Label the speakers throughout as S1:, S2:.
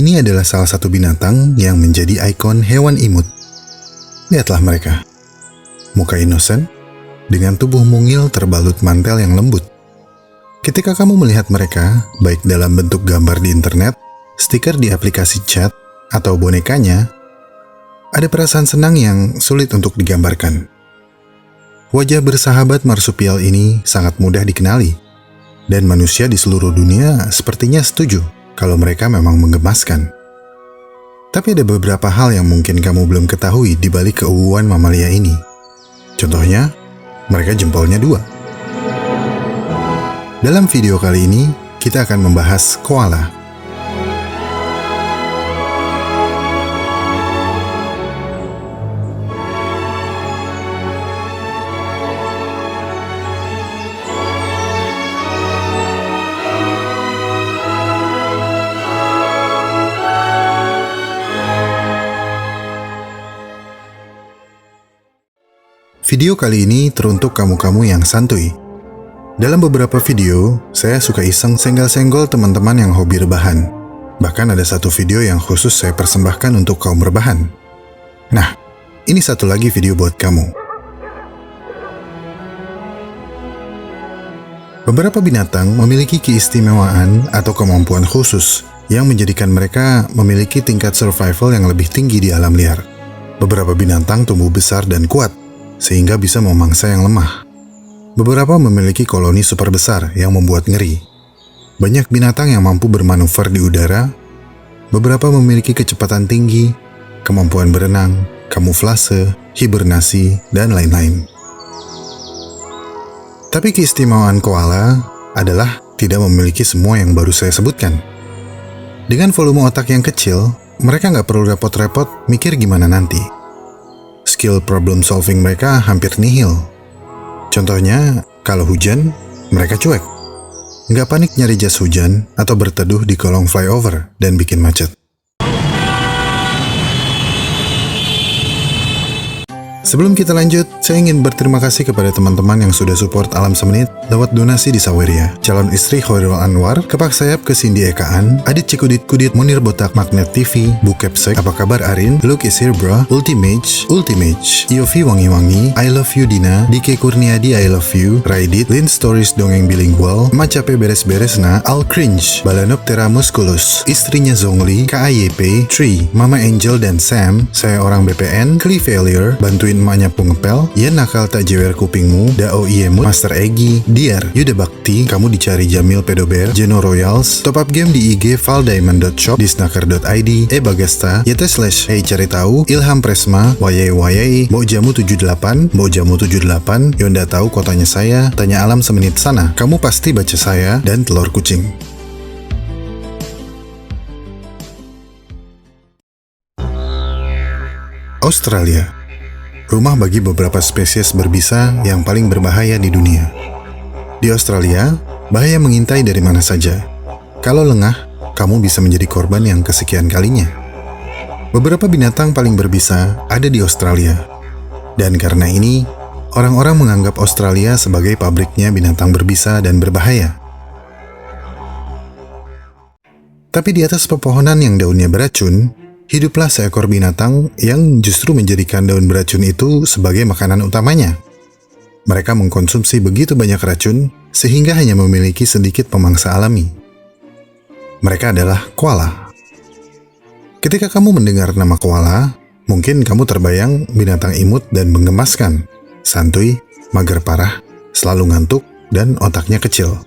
S1: Ini adalah salah satu binatang yang menjadi ikon hewan imut. Lihatlah mereka. Muka inosen, dengan tubuh mungil terbalut mantel yang lembut. Ketika kamu melihat mereka, baik dalam bentuk gambar di internet, stiker di aplikasi chat, atau bonekanya, ada perasaan senang yang sulit untuk digambarkan. Wajah bersahabat marsupial ini sangat mudah dikenali, dan manusia di seluruh dunia sepertinya setuju kalau mereka memang menggemaskan. Tapi ada beberapa hal yang mungkin kamu belum ketahui di balik keuuan mamalia ini. Contohnya, mereka jempolnya 2. Dalam video kali ini, kita akan membahas koala. Video kali ini teruntuk kamu-kamu yang santuy. Dalam beberapa video, saya suka iseng senggol-senggol teman-teman yang hobi rebahan. Bahkan ada satu video yang khusus saya persembahkan untuk kaum rebahan. Nah, ini satu lagi video buat kamu. Beberapa binatang memiliki keistimewaan atau kemampuan khusus yang menjadikan mereka memiliki tingkat survival yang lebih tinggi di alam liar. Beberapa binatang tumbuh besar dan kuat, sehingga bisa memangsa yang lemah. Beberapa memiliki koloni super besar yang membuat ngeri. Banyak binatang yang mampu bermanuver di udara. Beberapa memiliki kecepatan tinggi, kemampuan berenang, kamuflase, hibernasi, dan lain-lain. Tapi keistimewaan koala adalah tidak memiliki semua yang baru saya sebutkan. Dengan volume otak yang kecil, mereka nggak perlu repot-repot mikir gimana nanti. Skill problem solving mereka hampir nihil. Contohnya, kalau hujan, mereka cuek. Nggak panik nyari jas hujan atau berteduh di kolong flyover dan bikin macet. Sebelum kita lanjut, saya ingin berterima kasih kepada teman-teman yang sudah support Alam Semenit lewat donasi di Saweria. Calon istri Khairul Anwar, Kepak Sayap ke Cindy Ekaan, Adit Cikudit-Kudit, Munir Botak, Magnet TV, Bu Kepsek, Apa Kabar Arin, Luke is here bro, Ultimate, Iofi Wangi-Wangi, I Love You Dina, Dike Kurniadi I Love You, Raidit, Lin Stories Dongeng Bilingual, Macape Beres-Beres Na, Al Cringe, Balanoptera Musculus, istrinya Zongli, KAYP, Tree, Mama Angel dan Sam, Saya Orang BPN, Kli Failure, Bantuin Emaknya Pungepel, Ya Nakal Tak Jewer Kupingmu, Dao Iemut, Master Egi, Diar, Yuda Bakti, Kamu Dicari Jamil Pedober, Jeno Royals, Top Up Game di IG valdiamond.shop, disnaker.id, Bagasta, Yete/ Hey Cari Tahu, Ilham Presma, Wayai, Mbok Jamu 78, Yonda Tahu Kotanya Saya, Tanya Alam Semenit Sana, Kamu Pasti Baca Saya, dan Telur Kucing. Australia, rumah bagi beberapa spesies berbisa yang paling berbahaya di dunia. Di Australia, bahaya mengintai dari mana saja. Kalau lengah, kamu bisa menjadi korban yang kesekian kalinya. Beberapa binatang paling berbisa ada di Australia. Dan karena ini, orang-orang menganggap Australia sebagai pabriknya binatang berbisa dan berbahaya. Tapi di atas pepohonan yang daunnya beracun, hiduplah seekor binatang yang justru menjadikan daun beracun itu sebagai makanan utamanya. Mereka mengkonsumsi begitu banyak racun sehingga hanya memiliki sedikit pemangsa alami. Mereka adalah koala. Ketika kamu mendengar nama koala, mungkin kamu terbayang binatang imut dan menggemaskan, santuy, mager parah, selalu ngantuk, dan otaknya kecil.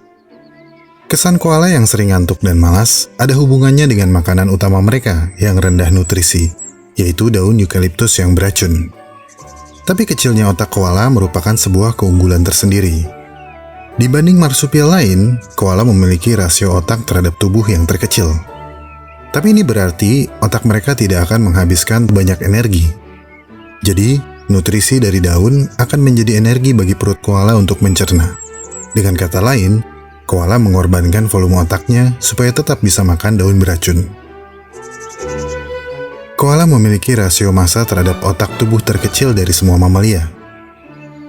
S1: Kesan koala yang sering ngantuk dan malas ada hubungannya dengan makanan utama mereka yang rendah nutrisi, yaitu daun eukaliptus yang beracun. Tapi kecilnya otak koala merupakan sebuah keunggulan tersendiri. Dibanding marsupial lain, koala memiliki rasio otak terhadap tubuh yang terkecil. Tapi ini berarti otak mereka tidak akan menghabiskan banyak energi. Jadi, nutrisi dari daun akan menjadi energi bagi perut koala untuk mencerna. Dengan kata lain, koala mengorbankan volume otaknya supaya tetap bisa makan daun beracun. Koala memiliki rasio massa terhadap otak tubuh terkecil dari semua mamalia.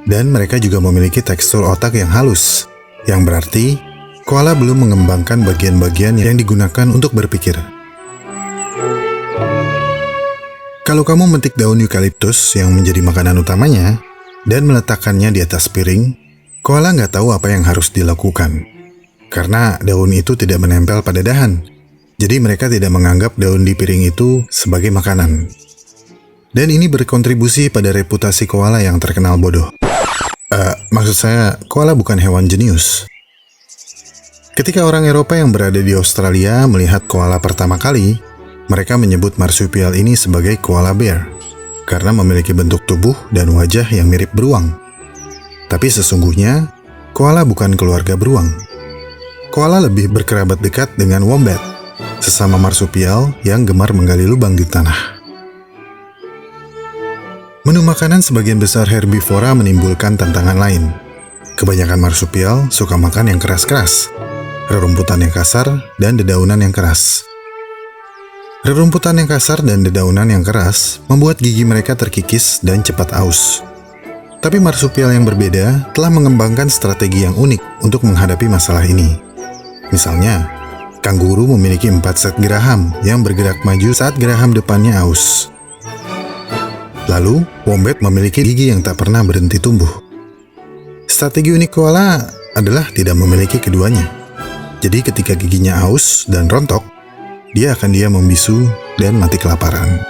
S1: Dan mereka juga memiliki tekstur otak yang halus, yang berarti koala belum mengembangkan bagian-bagian yang digunakan untuk berpikir. Kalau kamu memetik daun eukaliptus yang menjadi makanan utamanya dan meletakkannya di atas piring, koala nggak tahu apa yang harus dilakukan. Karena daun itu tidak menempel pada dahan, jadi mereka tidak menganggap daun di piring itu sebagai makanan. Dan ini berkontribusi pada reputasi koala yang terkenal bodoh. Maksud saya, koala bukan hewan jenius. Ketika orang Eropa yang berada di Australia melihat koala pertama kali, mereka menyebut marsupial ini sebagai koala bear, karena memiliki bentuk tubuh dan wajah yang mirip beruang. Tapi sesungguhnya, koala bukan keluarga beruang. Koala lebih berkerabat dekat dengan wombat, sesama marsupial yang gemar menggali lubang di tanah. Menu makanan sebagian besar herbivora menimbulkan tantangan lain. Kebanyakan marsupial suka makan yang keras-keras, rerumputan yang kasar, dan dedaunan yang keras. Rerumputan yang kasar dan dedaunan yang keras membuat gigi mereka terkikis dan cepat aus. Tapi marsupial yang berbeda telah mengembangkan strategi yang unik untuk menghadapi masalah ini. Misalnya, kanguru memiliki 4 set geraham yang bergerak maju saat geraham depannya aus. Lalu, wombat memiliki gigi yang tak pernah berhenti tumbuh. Strategi unik koala adalah tidak memiliki keduanya. Jadi ketika giginya aus dan rontok, dia akan diam membisu dan mati kelaparan.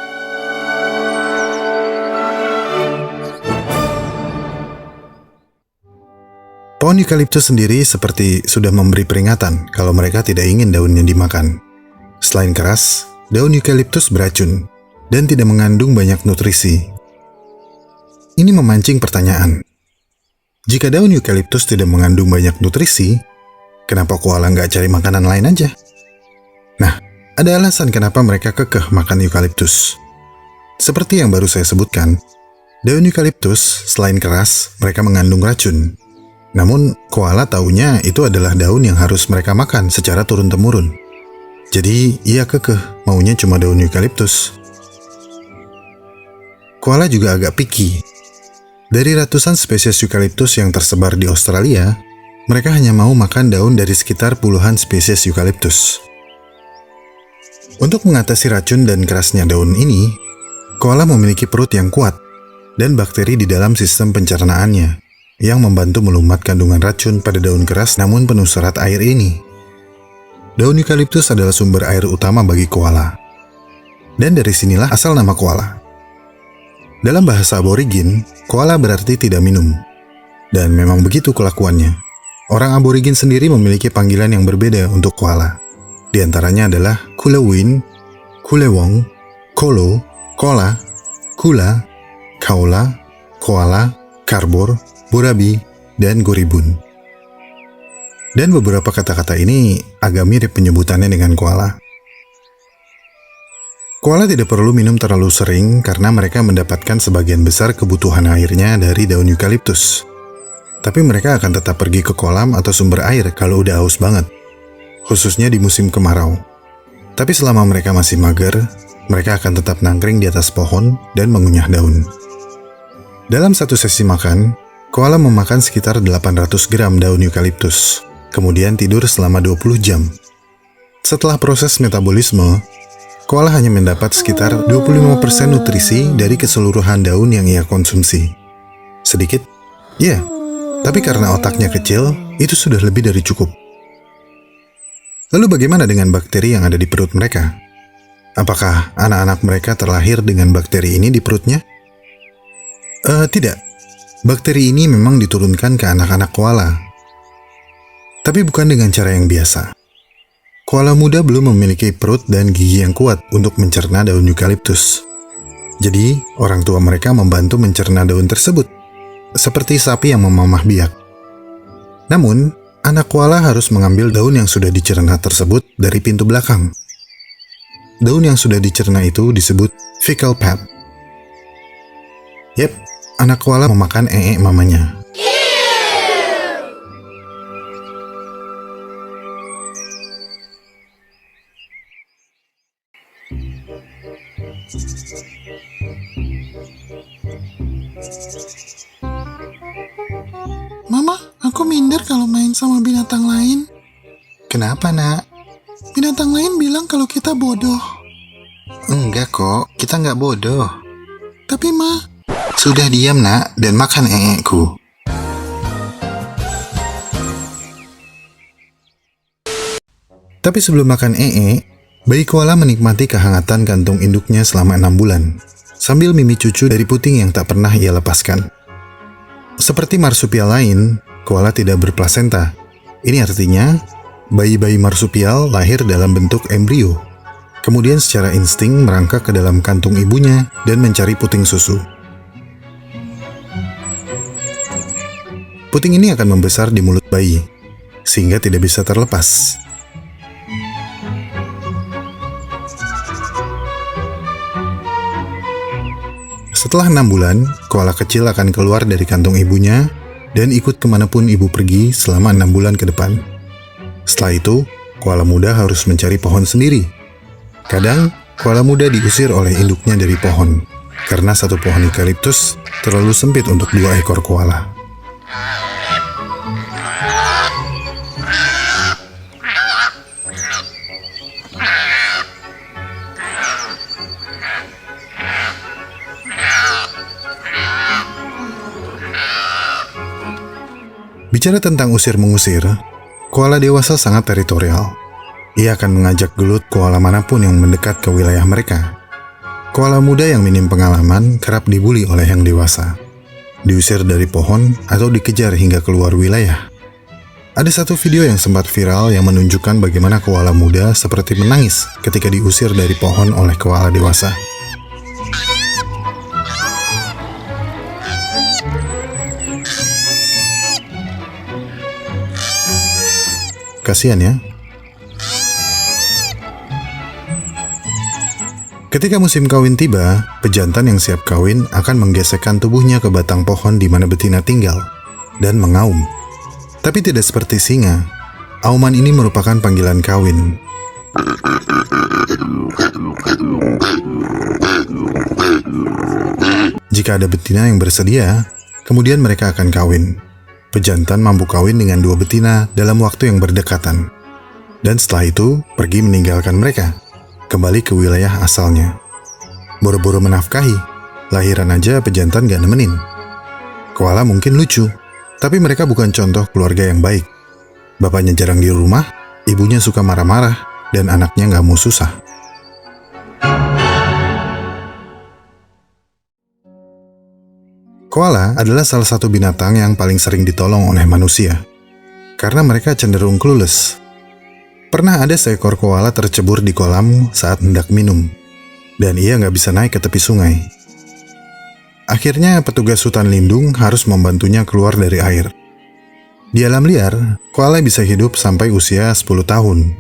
S1: Pohon eukaliptus sendiri seperti sudah memberi peringatan kalau mereka tidak ingin daunnya dimakan. Selain keras, daun eukaliptus beracun dan tidak mengandung banyak nutrisi. Ini memancing pertanyaan. Jika daun eukaliptus tidak mengandung banyak nutrisi, kenapa koala nggak cari makanan lain aja? Nah, ada alasan kenapa mereka kekeh makan eukaliptus. Seperti yang baru saya sebutkan, daun eukaliptus selain keras, mereka mengandung racun. Namun, koala taunya itu adalah daun yang harus mereka makan secara turun-temurun. Jadi, ia kekeh maunya cuma daun eukaliptus. Koala juga agak picky. Dari ratusan spesies eukaliptus yang tersebar di Australia, mereka hanya mau makan daun dari sekitar puluhan spesies eukaliptus. Untuk mengatasi racun dan kerasnya daun ini, koala memiliki perut yang kuat dan bakteri di dalam sistem pencernaannya yang membantu melumat kandungan racun pada daun keras namun penuh serat air ini. Daun eukaliptus adalah sumber air utama bagi koala. Dan dari sinilah asal nama koala. Dalam bahasa aborigin, koala berarti tidak minum. Dan memang begitu kelakuannya. Orang aborigin sendiri memiliki panggilan yang berbeda untuk koala. Di antaranya adalah kulewin, kulewong, kolo, kola, kula, kaula, koala, karbor, borabi, dan goribun. Dan beberapa kata-kata ini agak mirip penyebutannya dengan koala. Koala tidak perlu minum terlalu sering karena mereka mendapatkan sebagian besar kebutuhan airnya dari daun eukaliptus. Tapi mereka akan tetap pergi ke kolam atau sumber air kalau udah haus banget, khususnya di musim kemarau. Tapi selama mereka masih mager, mereka akan tetap nangkring di atas pohon dan mengunyah daun. Dalam satu sesi makan, koala memakan sekitar 800 gram daun eukaliptus, kemudian tidur selama 20 jam. Setelah proses metabolisme, koala hanya mendapat sekitar 25% nutrisi dari keseluruhan daun yang ia konsumsi. Sedikit? Ya, tapi karena otaknya kecil, itu sudah lebih dari cukup. Lalu bagaimana dengan bakteri yang ada di perut mereka? Apakah anak-anak mereka terlahir dengan bakteri ini di perutnya? Tidak. Bakteri ini memang diturunkan ke anak-anak koala. Tapi bukan dengan cara yang biasa. Koala muda belum memiliki perut dan gigi yang kuat untuk mencerna daun eukaliptus. Jadi, orang tua mereka membantu mencerna daun tersebut, seperti sapi yang memamah biak. Namun, anak koala harus mengambil daun yang sudah dicerna tersebut dari pintu belakang. Daun yang sudah dicerna itu disebut fecal pap. Yep, anak koala memakan mamanya.
S2: Mama, aku minder kalau main sama binatang lain.
S1: Kenapa, nak?
S2: Binatang lain bilang kalau kita bodoh.
S1: Enggak kok, kita nggak bodoh.
S2: Tapi Ma,
S1: Sudah diam nak, dan makan ku. Tapi sebelum makan bayi koala menikmati kehangatan kantung induknya selama 6 bulan, sambil mimi cucu dari puting yang tak pernah ia lepaskan. Seperti marsupial lain, koala tidak berplasenta. Ini artinya, bayi-bayi marsupial lahir dalam bentuk embrio. Kemudian secara insting merangkak ke dalam kantung ibunya dan mencari puting susu. Puting ini akan membesar di mulut bayi, sehingga tidak bisa terlepas. Setelah 6 bulan, koala kecil akan keluar dari kantung ibunya dan ikut kemanapun ibu pergi selama 6 bulan ke depan. Setelah itu, koala muda harus mencari pohon sendiri. Kadang, koala muda diusir oleh induknya dari pohon, karena satu pohon eukaliptus terlalu sempit untuk 2 ekor koala. Bicara tentang usir-mengusir, koala dewasa sangat teritorial. Ia akan mengajak gelut koala manapun yang mendekat ke wilayah mereka. Koala muda yang minim pengalaman kerap dibuli oleh yang dewasa, diusir dari pohon atau dikejar hingga keluar wilayah. Ada satu video yang sempat viral yang menunjukkan bagaimana koala muda seperti menangis ketika diusir dari pohon oleh koala dewasa. Kasihan ya. Ketika musim kawin tiba, pejantan yang siap kawin akan menggesekkan tubuhnya ke batang pohon di mana betina tinggal dan mengaum. Tapi tidak seperti singa. Auman ini merupakan panggilan kawin. Jika ada betina yang bersedia, kemudian mereka akan kawin. Pejantan mampu kawin dengan 2 betina dalam waktu yang berdekatan. Dan setelah itu, pergi meninggalkan mereka, kembali ke wilayah asalnya. Boro-boro menafkahi, lahiran aja pejantan gak nemenin. Koala mungkin lucu, tapi mereka bukan contoh keluarga yang baik. Bapaknya jarang di rumah, ibunya suka marah-marah, dan anaknya gak mau susah. Koala adalah salah satu binatang yang paling sering ditolong oleh manusia, karena mereka cenderung clueless. Pernah ada seekor koala tercebur di kolam saat hendak minum, dan ia nggak bisa naik ke tepi sungai. Akhirnya petugas hutan lindung harus membantunya keluar dari air. Di alam liar, koala bisa hidup sampai usia 10 tahun.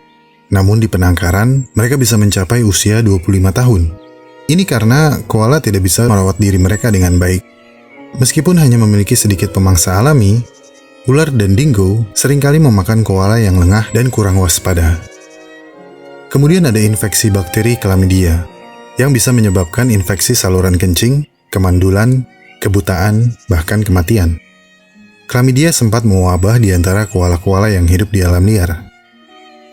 S1: Namun di penangkaran, mereka bisa mencapai usia 25 tahun. Ini karena koala tidak bisa merawat diri mereka dengan baik. Meskipun hanya memiliki sedikit pemangsa alami, ular dan dingo seringkali memakan koala yang lengah dan kurang waspada. Kemudian ada infeksi bakteri Chlamydia, yang bisa menyebabkan infeksi saluran kencing, kemandulan, kebutaan, bahkan kematian. Chlamydia sempat mewabah di antara koala-koala yang hidup di alam liar.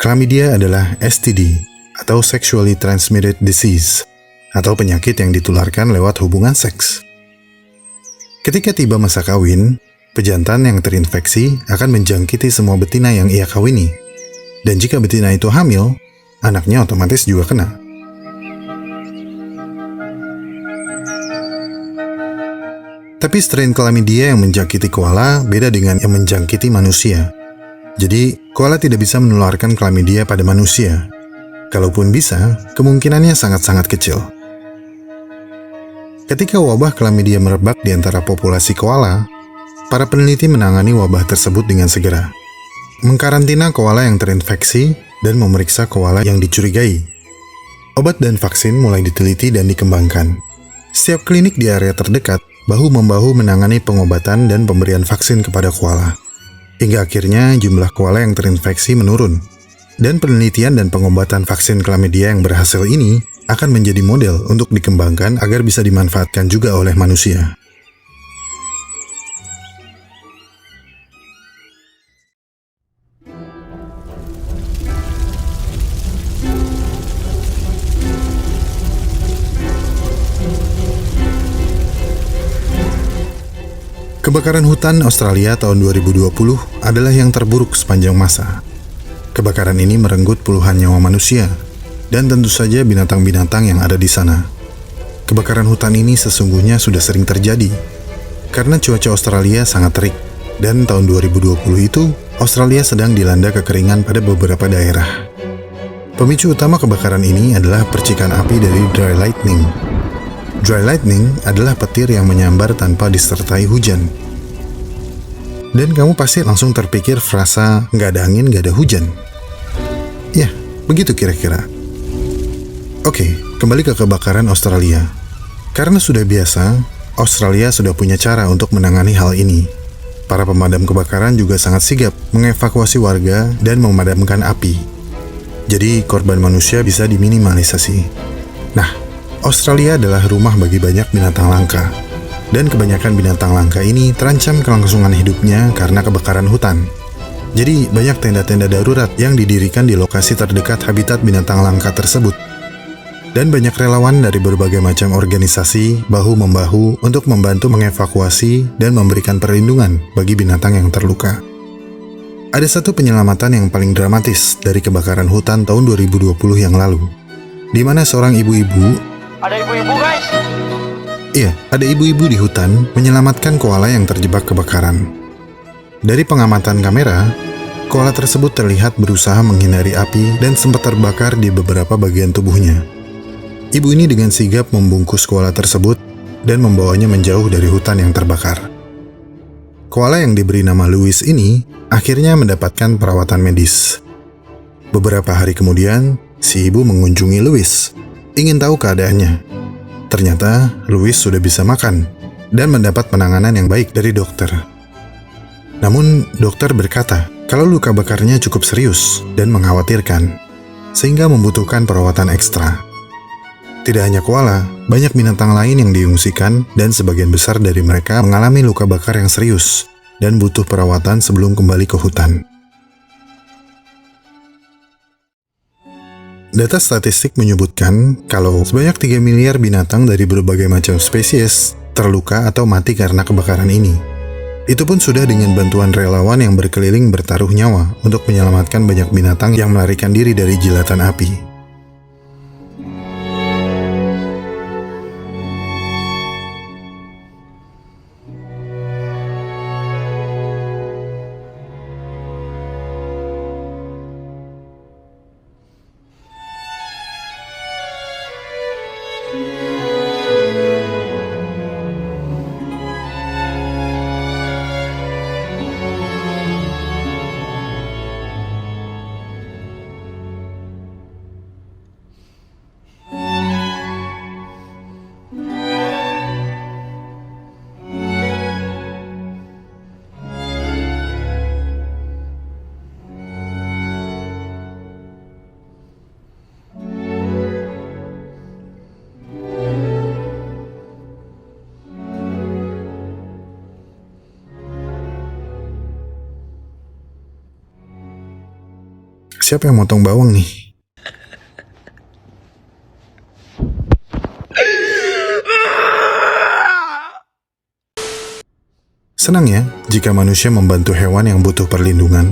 S1: Chlamydia adalah STD, atau Sexually Transmitted Disease, atau penyakit yang ditularkan lewat hubungan seks. Ketika tiba masa kawin, pejantan yang terinfeksi akan menjangkiti semua betina yang ia kawini. Dan jika betina itu hamil, anaknya otomatis juga kena. Tapi strain Chlamydia yang menjangkiti koala beda dengan yang menjangkiti manusia. Jadi, koala tidak bisa menularkan Chlamydia pada manusia. Kalaupun bisa, kemungkinannya sangat-sangat kecil. Ketika wabah Chlamydia merebak di antara populasi koala, para peneliti menangani wabah tersebut dengan segera. Mengkarantina koala yang terinfeksi dan memeriksa koala yang dicurigai. Obat dan vaksin mulai diteliti dan dikembangkan. Setiap klinik di area terdekat bahu-membahu menangani pengobatan dan pemberian vaksin kepada koala. Hingga akhirnya jumlah koala yang terinfeksi menurun. Dan penelitian dan pengobatan vaksin Chlamydia yang berhasil ini akan menjadi model untuk dikembangkan agar bisa dimanfaatkan juga oleh manusia. Kebakaran hutan Australia tahun 2020 adalah yang terburuk sepanjang masa. Kebakaran ini merenggut puluhan nyawa manusia, dan tentu saja binatang-binatang yang ada di sana. Kebakaran hutan ini sesungguhnya sudah sering terjadi, karena cuaca Australia sangat terik, dan tahun 2020 itu, Australia sedang dilanda kekeringan pada beberapa daerah. Pemicu utama kebakaran ini adalah percikan api dari dry lightning. Dry lightning adalah petir yang menyambar tanpa disertai hujan. Dan kamu pasti langsung terpikir frasa nggak ada angin, nggak ada hujan. Ya, begitu kira-kira. Oke, kembali ke kebakaran Australia. Karena sudah biasa, Australia sudah punya cara untuk menangani hal ini. Para pemadam kebakaran juga sangat sigap mengevakuasi warga dan memadamkan api. Jadi korban manusia bisa diminimalisasi. Nah, Australia adalah rumah bagi banyak binatang langka. Dan kebanyakan binatang langka ini terancam kelangsungan hidupnya karena kebakaran hutan. Jadi banyak tenda-tenda darurat yang didirikan di lokasi terdekat habitat binatang langka tersebut. Dan banyak relawan dari berbagai macam organisasi bahu-membahu untuk membantu mengevakuasi dan memberikan perlindungan bagi binatang yang terluka. Ada satu penyelamatan yang paling dramatis dari kebakaran hutan tahun 2020 yang lalu, di mana seorang ibu-ibu
S3: Ada ibu-ibu guys.
S1: Iya, ada ibu-ibu di hutan menyelamatkan koala yang terjebak kebakaran. Dari pengamatan kamera, koala tersebut terlihat berusaha menghindari api dan sempat terbakar di beberapa bagian tubuhnya. Ibu ini dengan sigap membungkus koala tersebut dan membawanya menjauh dari hutan yang terbakar. Koala yang diberi nama Louis ini akhirnya mendapatkan perawatan medis. Beberapa hari kemudian, si ibu mengunjungi Louis, ingin tahu keadaannya. Ternyata Louis sudah bisa makan dan mendapat penanganan yang baik dari dokter. Namun dokter berkata kalau luka bakarnya cukup serius dan mengkhawatirkan, sehingga membutuhkan perawatan ekstra. Tidak hanya koala, banyak binatang lain yang diungsikan dan sebagian besar dari mereka mengalami luka bakar yang serius dan butuh perawatan sebelum kembali ke hutan. Data statistik menyebutkan kalau sebanyak 3 miliar binatang dari berbagai macam spesies terluka atau mati karena kebakaran ini. Itu pun sudah dengan bantuan relawan yang berkeliling bertaruh nyawa untuk menyelamatkan banyak binatang yang melarikan diri dari jilatan api. Siapa yang motong bawang nih? Senang ya jika manusia membantu hewan yang butuh perlindungan.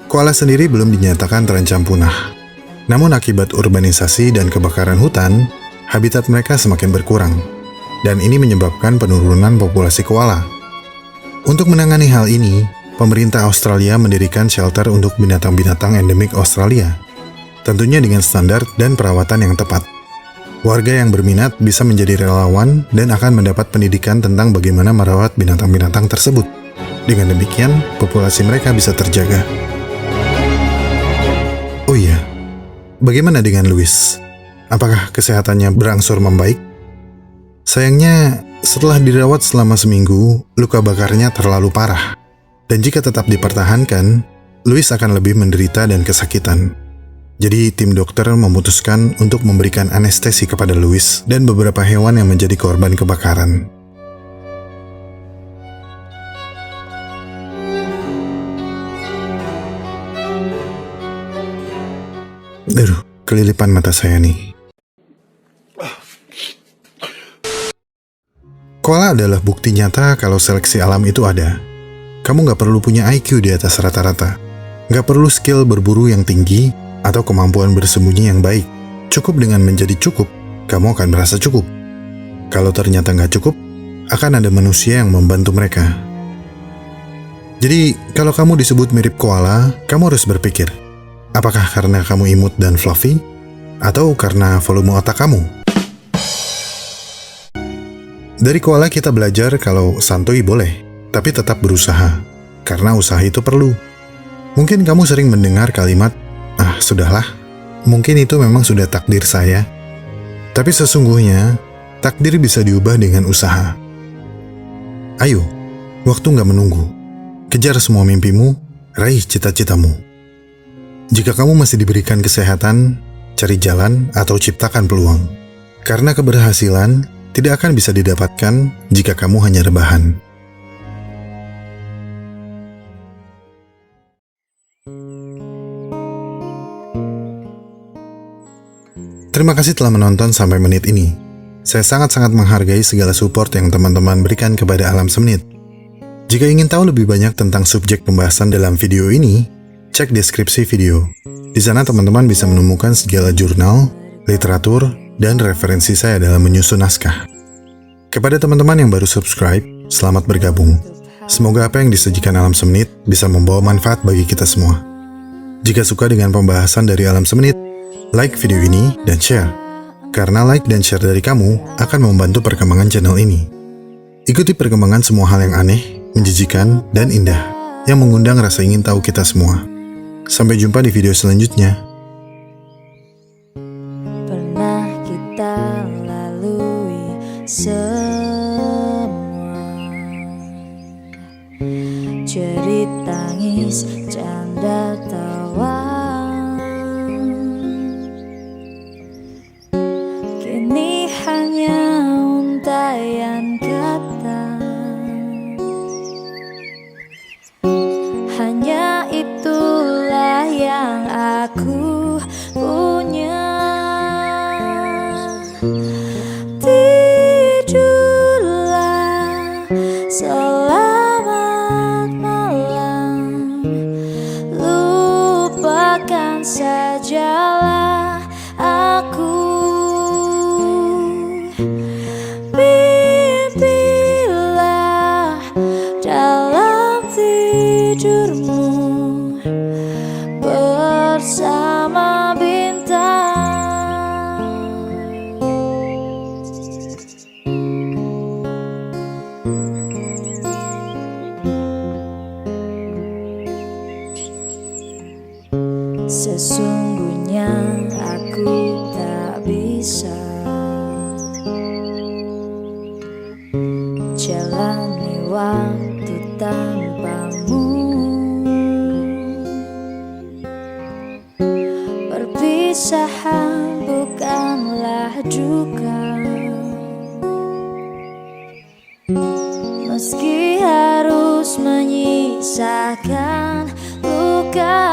S1: Koala sendiri belum dinyatakan terancam punah. Namun akibat urbanisasi dan kebakaran hutan, habitat mereka semakin berkurang. Dan ini menyebabkan penurunan populasi koala. Untuk menangani hal ini, pemerintah Australia mendirikan shelter untuk binatang-binatang endemik Australia, tentunya dengan standar dan perawatan yang tepat. Warga yang berminat bisa menjadi relawan dan akan mendapat pendidikan tentang bagaimana merawat binatang-binatang tersebut. Dengan demikian, populasi mereka bisa terjaga. Oh iya, bagaimana dengan Louis? Apakah kesehatannya berangsur membaik? Sayangnya, setelah dirawat selama seminggu, luka bakarnya terlalu parah. Dan jika tetap dipertahankan, Louis akan lebih menderita dan kesakitan. Jadi tim dokter memutuskan untuk memberikan anestesi kepada Louis dan beberapa hewan yang menjadi korban kebakaran. Aduh, kelilipan mata saya nih. Koala adalah bukti nyata kalau seleksi alam itu ada. Kamu nggak perlu punya IQ di atas rata-rata. Nggak perlu skill berburu yang tinggi atau kemampuan bersembunyi yang baik. Cukup dengan menjadi cukup, kamu akan merasa cukup. Kalau ternyata nggak cukup, akan ada manusia yang membantu mereka. Jadi, kalau kamu disebut mirip koala, kamu harus berpikir, apakah karena kamu imut dan fluffy? Atau karena volume otak kamu? Dari koala kita belajar kalau santuy boleh, tapi tetap berusaha, karena usaha itu perlu. Mungkin kamu sering mendengar kalimat, sudahlah, mungkin itu memang sudah takdir saya. Tapi sesungguhnya, takdir bisa diubah dengan usaha. Ayo, waktu nggak menunggu. Kejar semua mimpimu, raih cita-citamu. Jika kamu masih diberikan kesehatan, cari jalan atau ciptakan peluang. Karena keberhasilan tidak akan bisa didapatkan jika kamu hanya rebahan. Terima kasih telah menonton sampai menit ini. Saya sangat-sangat menghargai segala support yang teman-teman berikan kepada Alam Semenit. Jika ingin tahu lebih banyak tentang subjek pembahasan dalam video ini, cek deskripsi video. Di sana teman-teman bisa menemukan segala jurnal, literatur, dan referensi saya dalam menyusun naskah. Kepada teman-teman yang baru subscribe, selamat bergabung. Semoga apa yang disajikan Alam Semenit bisa membawa manfaat bagi kita semua. Jika suka dengan pembahasan dari Alam Semenit, like video ini dan share. Karena like dan share dari kamu akan membantu perkembangan channel ini. Ikuti perkembangan semua hal yang aneh, menjijikan, dan indah yang mengundang rasa ingin tahu kita semua. Sampai jumpa di video selanjutnya.
S3: Pernah kita lalui semua, cerita tangis, canda tawa. Kini hanya untaian kata, hanya itulah yang aku punya. Tidurlah, selamat malam, lupakan sajalah aku. Mimpilah dalam tidurmu bersama bintang. Sesungguhnya aku tak bisa jalani waktu tanpamu. Perpisahan bukanlah duka, meski harus menyisakan luka.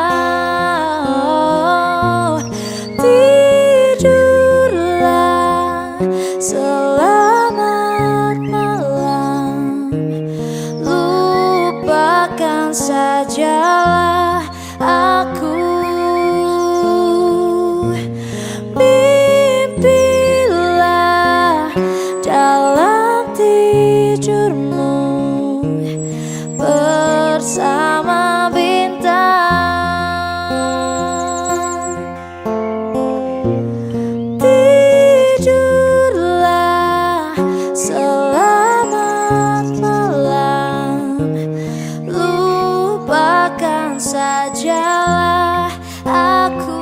S3: Tidurlah, selamat malam, lupakan sajalah aku. Mimpilah dalam tidurmu bersama bintang. Tidurlah, selamat malam, lupakan sajalah aku.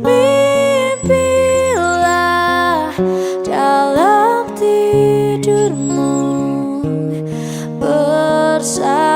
S3: Mimpilah dalam tidurmu bersama